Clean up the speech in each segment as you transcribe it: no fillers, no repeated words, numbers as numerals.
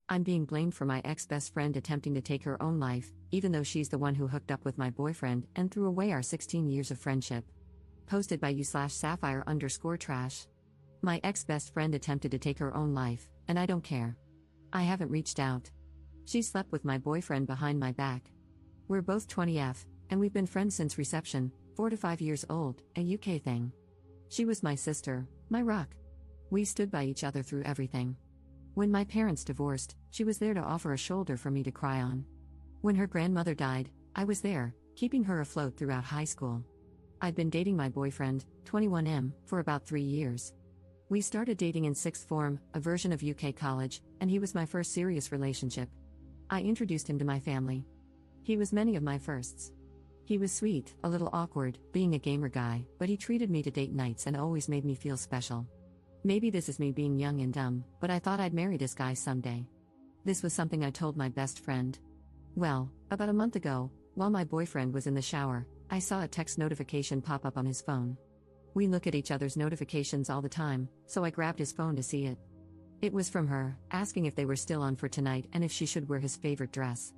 I'm being blamed for my ex-best friend attempting to take her own life, even though she's the one who hooked up with my boyfriend and threw away our 16 years of friendship. Posted by you/sapphire_trash. My ex-best friend attempted to take her own life, and I don't care. I haven't reached out. She slept with my boyfriend behind my back. We're both 20F, and we've been friends since reception, 4 to 5 years old, a UK thing. She was my sister, my rock. We stood by each other through everything. When my parents divorced, she was there to offer a shoulder for me to cry on. When her grandmother died, I was there, keeping her afloat throughout high school. I'd been dating my boyfriend, 21M, for about 3 years. We started dating in sixth form, a version of UK college, and he was my first serious relationship. I introduced him to my family. He was many of my firsts. He was sweet, a little awkward, being a gamer guy, but he treated me to date nights and always made me feel special. Maybe this is me being young and dumb, but I thought I'd marry this guy someday. This was something I told my best friend. Well, about a month ago, while my boyfriend was in the shower, I saw a text notification pop up on his phone. We look at each other's notifications all the time, so I grabbed his phone to see it. It was from her, asking if they were still on for tonight and if she should wear his favorite dress.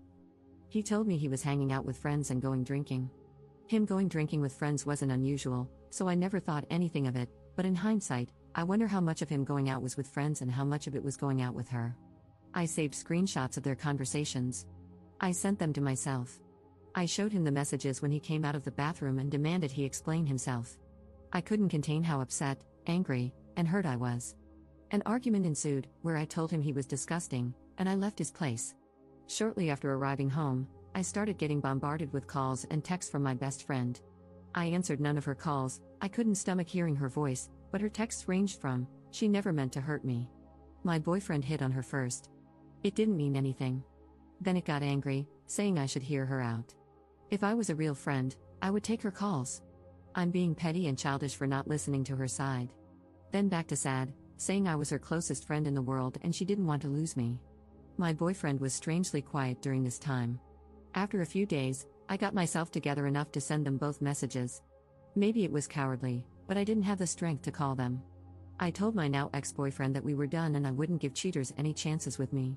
He told me he was hanging out with friends and going drinking. Him going drinking with friends wasn't unusual, so I never thought anything of it, but in hindsight, I wonder how much of him going out was with friends and how much of it was going out with her. I saved screenshots of their conversations. I sent them to myself. I showed him the messages when he came out of the bathroom and demanded he explain himself. I couldn't contain how upset, angry, and hurt I was. An argument ensued, where I told him he was disgusting, and I left his place. Shortly after arriving home, I started getting bombarded with calls and texts from my best friend. I answered none of her calls. I couldn't stomach hearing her voice, but her texts ranged from, "She never meant to hurt me. My boyfriend hit on her first. It didn't mean anything." Then it got angry, saying I should hear her out. If I was a real friend, I would take her calls. I'm being petty and childish for not listening to her side. Then back to sad, saying I was her closest friend in the world and she didn't want to lose me. My boyfriend was strangely quiet during this time. After a few days, I got myself together enough to send them both messages. Maybe it was cowardly, but I didn't have the strength to call them. I told my now ex-boyfriend that we were done and I wouldn't give cheaters any chances with me.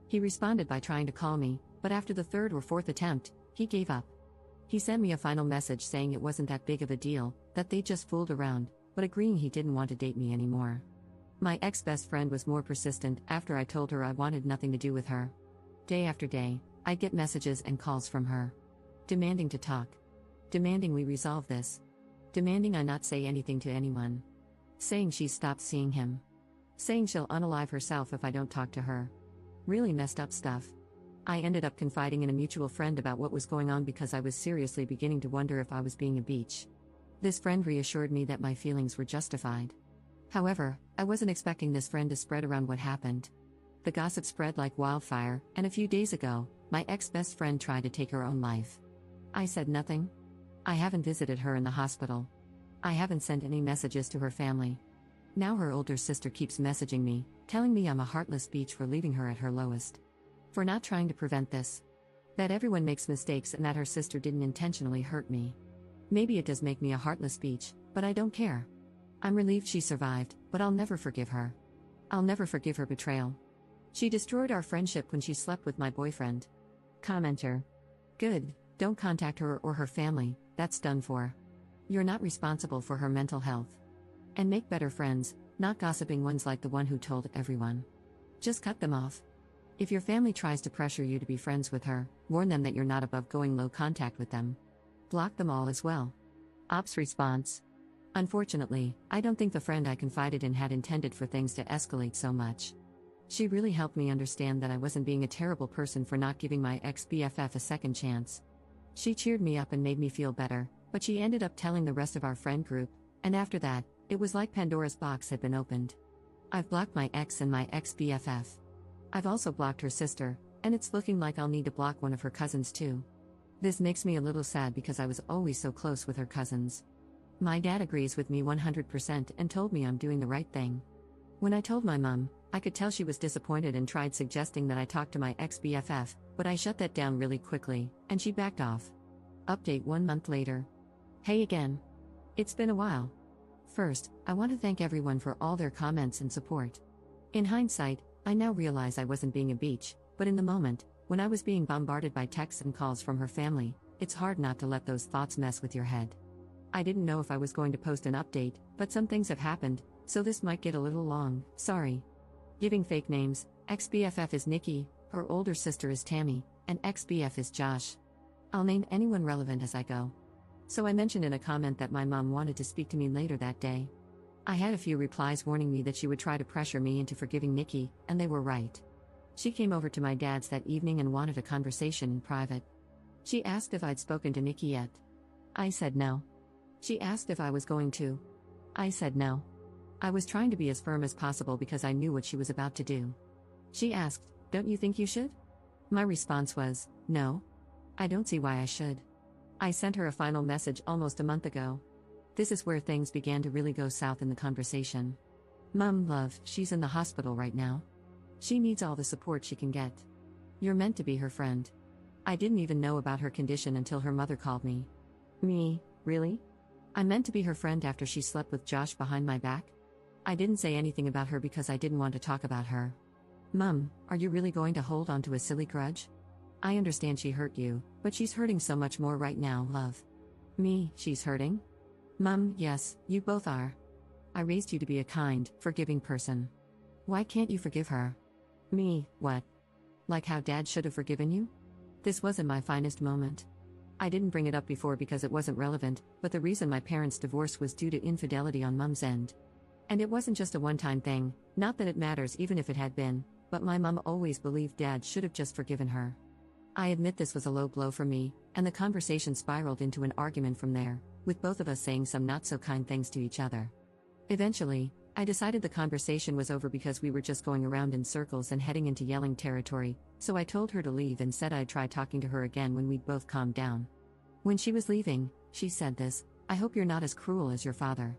He responded by trying to call me, but after the third or fourth attempt, he gave up. He sent me a final message saying it wasn't that big of a deal, that they just fooled around, but agreeing he didn't want to date me anymore. My ex-best friend was more persistent after I told her I wanted nothing to do with her. Day after day, I'd get messages and calls from her. Demanding to talk. Demanding we resolve this. Demanding I not say anything to anyone. Saying she's stopped seeing him. Saying she'll unalive herself if I don't talk to her. Really messed up stuff. I ended up confiding in a mutual friend about what was going on because I was seriously beginning to wonder if I was being a bitch. This friend reassured me that my feelings were justified. However, I wasn't expecting this friend to spread around what happened. The gossip spread like wildfire, and a few days ago, my ex-best friend tried to take her own life. I said nothing. I haven't visited her in the hospital. I haven't sent any messages to her family. Now her older sister keeps messaging me, telling me I'm a heartless bitch for leaving her at her lowest. For not trying to prevent this. That everyone makes mistakes and that her sister didn't intentionally hurt me. Maybe it does make me a heartless bitch, but I don't care. I'm relieved she survived, but I'll never forgive her. I'll never forgive her betrayal. She destroyed our friendship when she slept with my boyfriend. Commenter. Good, don't contact her or her family, that's done for. You're not responsible for her mental health. And make better friends, not gossiping ones like the one who told everyone. Just cut them off. If your family tries to pressure you to be friends with her, warn them that you're not above going low contact with them. Block them all as well. Ops response. Unfortunately, I don't think the friend I confided in had intended for things to escalate so much. She really helped me understand that I wasn't being a terrible person for not giving my ex-BFF a second chance. She cheered me up and made me feel better, but she ended up telling the rest of our friend group, and after that, it was like Pandora's box had been opened. I've blocked my ex and my ex-BFF. I've also blocked her sister, and it's looking like I'll need to block one of her cousins too. This makes me a little sad because I was always so close with her cousins. My dad agrees with me 100% and told me I'm doing the right thing. When I told my mom, I could tell she was disappointed and tried suggesting that I talk to my ex-BFF, but I shut that down really quickly, and she backed off. Update 1 month later. Hey again. It's been a while. First, I want to thank everyone for all their comments and support. In hindsight, I now realize I wasn't being a beach, but in the moment, when I was being bombarded by texts and calls from her family, it's hard not to let those thoughts mess with your head. I didn't know if I was going to post an update, but some things have happened, so this might get a little long, sorry. Giving fake names, ex-BFF is Nikki, her older sister is Tammy, and ex-BF is Josh. I'll name anyone relevant as I go. So I mentioned in a comment that my mom wanted to speak to me later that day. I had a few replies warning me that she would try to pressure me into forgiving Nikki, and they were right. She came over to my dad's that evening and wanted a conversation in private. She asked if I'd spoken to Nikki yet. I said no. She asked if I was going to. I said no. I was trying to be as firm as possible because I knew what she was about to do. She asked, "Don't you think you should?" My response was, "No. I don't see why I should." I sent her a final message almost a month ago. This is where things began to really go south in the conversation. "Mum, love, she's in the hospital right now. She needs all the support she can get. You're meant to be her friend." I didn't even know about her condition until her mother called me. Me, really? I meant to be her friend after she slept with Josh behind my back? I didn't say anything about her because I didn't want to talk about her. "Mum, are you really going to hold on to a silly grudge? I understand she hurt you, but she's hurting so much more right now, love." Me, she's hurting? Mum, yes, you both are. I raised you to be a kind, forgiving person. Why can't you forgive her? Me, what? Like how Dad should have forgiven you? This wasn't my finest moment. I didn't bring it up before because it wasn't relevant, but the reason my parents' divorce was due to infidelity on Mum's end. And it wasn't just a one-time thing, not that it matters even if it had been, but my mum always believed Dad should have just forgiven her. I admit this was a low blow for me, and the conversation spiraled into an argument from there, with both of us saying some not-so-kind things to each other. Eventually, I decided the conversation was over because we were just going around in circles and heading into yelling territory, so I told her to leave and said I'd try talking to her again when we'd both calmed down. When she was leaving, she said this, "I hope you're not as cruel as your father."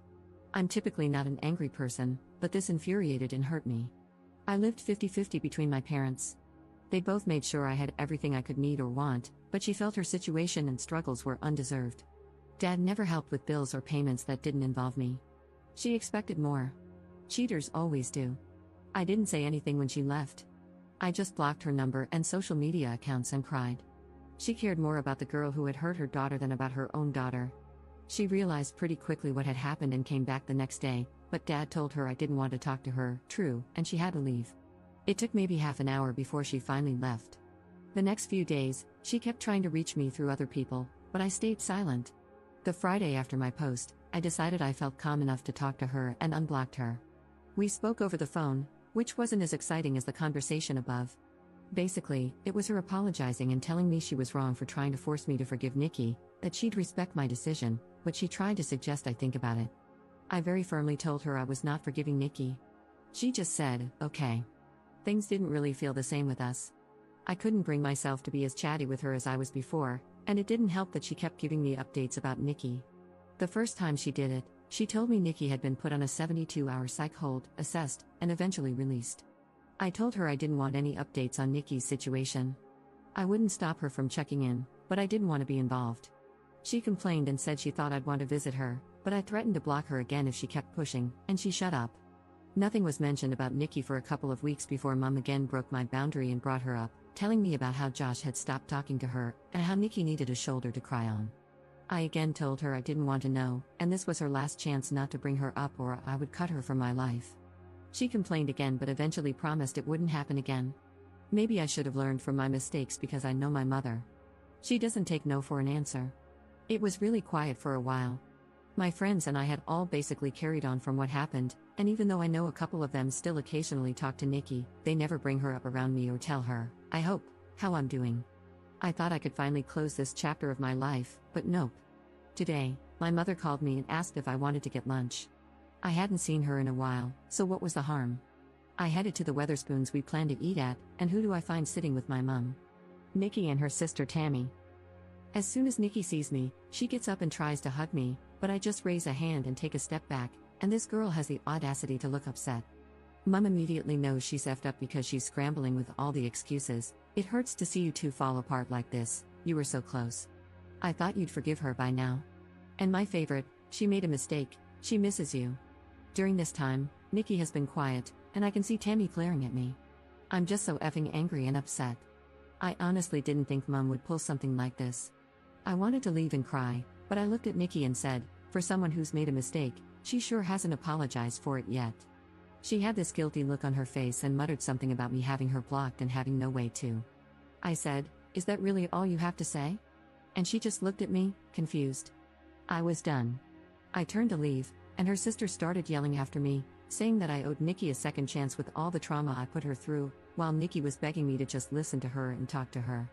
I'm typically not an angry person, but this infuriated and hurt me. I lived 50-50 between my parents. They both made sure I had everything I could need or want, but she felt her situation and struggles were undeserved. Dad never helped with bills or payments that didn't involve me. She expected more. Cheaters always do. I didn't say anything when she left. I just blocked her number and social media accounts and cried. She cared more about the girl who had hurt her daughter than about her own daughter. She realized pretty quickly what had happened and came back the next day, but Dad told her I didn't want to talk to her, true, and she had to leave. It took maybe half an hour before she finally left. The next few days, she kept trying to reach me through other people, but I stayed silent. The Friday after my post, I decided I felt calm enough to talk to her and unblocked her. We spoke over the phone, which wasn't as exciting as the conversation above. Basically, it was her apologizing and telling me she was wrong for trying to force me to forgive Nikki, that she'd respect my decision, but she tried to suggest I think about it. I very firmly told her I was not forgiving Nikki. She just said, okay. Things didn't really feel the same with us. I couldn't bring myself to be as chatty with her as I was before, and it didn't help that she kept giving me updates about Nikki. The first time she did it, she told me Nikki had been put on a 72-hour psych hold, assessed, and eventually released. I told her I didn't want any updates on Nikki's situation. I wouldn't stop her from checking in, but I didn't want to be involved. She complained and said she thought I'd want to visit her, but I threatened to block her again if she kept pushing, and she shut up. Nothing was mentioned about Nikki for a couple of weeks before Mom again broke my boundary and brought her up, telling me about how Josh had stopped talking to her and how Nikki needed a shoulder to cry on. I again told her I didn't want to know, and this was her last chance not to bring her up or I would cut her from my life. She complained again but eventually promised it wouldn't happen again. Maybe I should have learned from my mistakes because I know my mother. She doesn't take no for an answer. It was really quiet for a while. My friends and I had all basically carried on from what happened, and even though I know a couple of them still occasionally talk to Nikki, they never bring her up around me or tell her, I hope, how I'm doing. I thought I could finally close this chapter of my life, but nope. Today, my mother called me and asked if I wanted to get lunch. I hadn't seen her in a while, so what was the harm? I headed to the Weatherspoons we planned to eat at, and who do I find sitting with my mum? Nikki and her sister Tammy. As soon as Nikki sees me, she gets up and tries to hug me, but I just raise a hand and take a step back, and this girl has the audacity to look upset. Mum immediately knows she's effed up because she's scrambling with all the excuses. It hurts to see you two fall apart like this, you were so close. I thought you'd forgive her by now. And my favorite, she made a mistake, she misses you. During this time, Nikki has been quiet, and I can see Tammy glaring at me. I'm just so effing angry and upset. I honestly didn't think Mom would pull something like this. I wanted to leave and cry, but I looked at Nikki and said, for someone who's made a mistake, she sure hasn't apologized for it yet. She had this guilty look on her face and muttered something about me having her blocked and having no way to. I said, "Is that really all you have to say?" And she just looked at me, confused. I was done. I turned to leave, and her sister started yelling after me, saying that I owed Nikki a second chance with all the trauma I put her through, while Nikki was begging me to just listen to her and talk to her.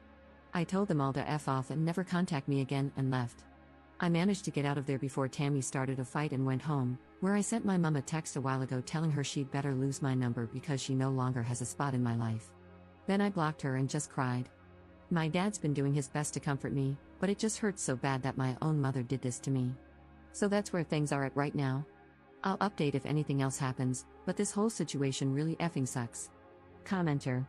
I told them all to F off and never contact me again and left. I managed to get out of there before Tammy started a fight and went home, where I sent my mom a text a while ago telling her she'd better lose my number because she no longer has a spot in my life. Then I blocked her and just cried. My dad's been doing his best to comfort me, but it just hurts so bad that my own mother did this to me. So that's where things are at right now. I'll update if anything else happens, but this whole situation really effing sucks. Commenter.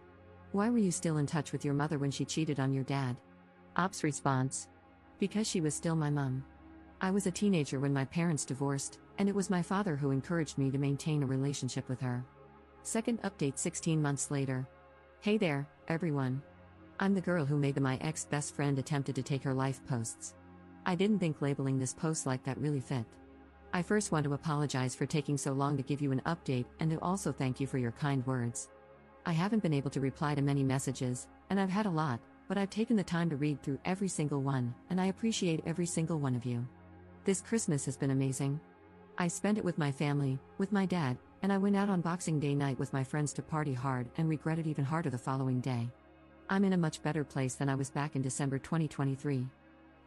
Why were you still in touch with your mother when she cheated on your dad? Ops response. Because she was still my mom. I was a teenager when my parents divorced, and it was my father who encouraged me to maintain a relationship with her. Second update 16 months later. Hey there, everyone. I'm the girl who made the "my ex-best friend attempted to take her life" posts. I didn't think labeling this post like that really fit. I first want to apologize for taking so long to give you an update and to also thank you for your kind words. I haven't been able to reply to many messages, and I've had a lot, but I've taken the time to read through every single one, and I appreciate every single one of you. This Christmas has been amazing. I spent it with my family, with my dad, and I went out on Boxing Day night with my friends to party hard and regretted even harder the following day. I'm in a much better place than I was back in December 2023.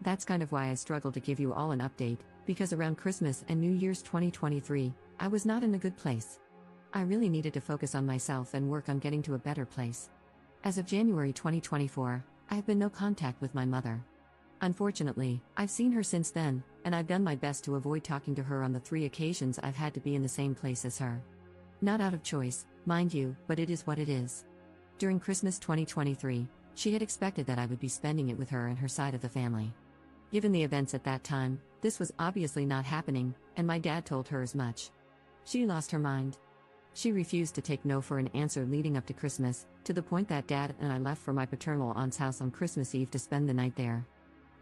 That's kind of why I struggled to give you all an update, because around Christmas and New Year's 2023, I was not in a good place. I really needed to focus on myself and work on getting to a better place. As of January 2024, I have been no contact with my mother. Unfortunately, I've seen her since then, and I've done my best to avoid talking to her on the 3 occasions I've had to be in the same place as her. Not out of choice, mind you, but it is what it is. During Christmas 2023, she had expected that I would be spending it with her and her side of the family. Given the events at that time, this was obviously not happening, and my dad told her as much. She lost her mind. She refused to take no for an answer leading up to Christmas, to the point that Dad and I left for my paternal aunt's house on Christmas Eve to spend the night there.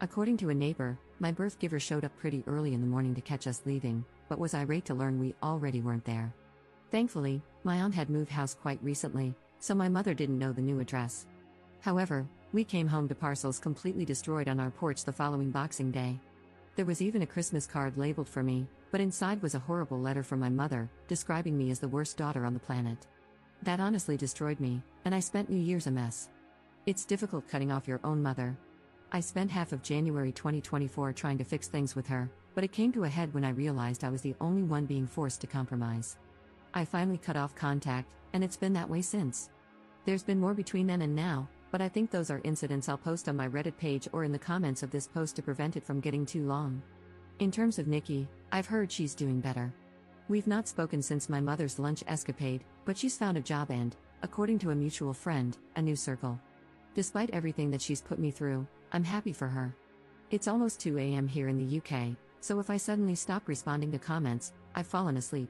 According to a neighbor, my birth giver showed up pretty early in the morning to catch us leaving, but was irate to learn we already weren't there. Thankfully, my aunt had moved house quite recently, so my mother didn't know the new address. However, we came home to parcels completely destroyed on our porch the following Boxing Day. There was even a Christmas card labeled for me, but inside was a horrible letter from my mother, describing me as the worst daughter on the planet. That honestly destroyed me, and I spent New Year's a mess. It's difficult cutting off your own mother. I spent half of January 2024 trying to fix things with her, but it came to a head when I realized I was the only one being forced to compromise. I finally cut off contact, and it's been that way since. There's been more between then and now, but I think those are incidents I'll post on my Reddit page or in the comments of this post to prevent it from getting too long. In terms of Nikki, I've heard she's doing better. We've not spoken since my mother's lunch escapade, but she's found a job and, according to a mutual friend, a new circle. Despite everything that she's put me through, I'm happy for her. It's almost 2 a.m. here in the UK, so if I suddenly stop responding to comments, I've fallen asleep.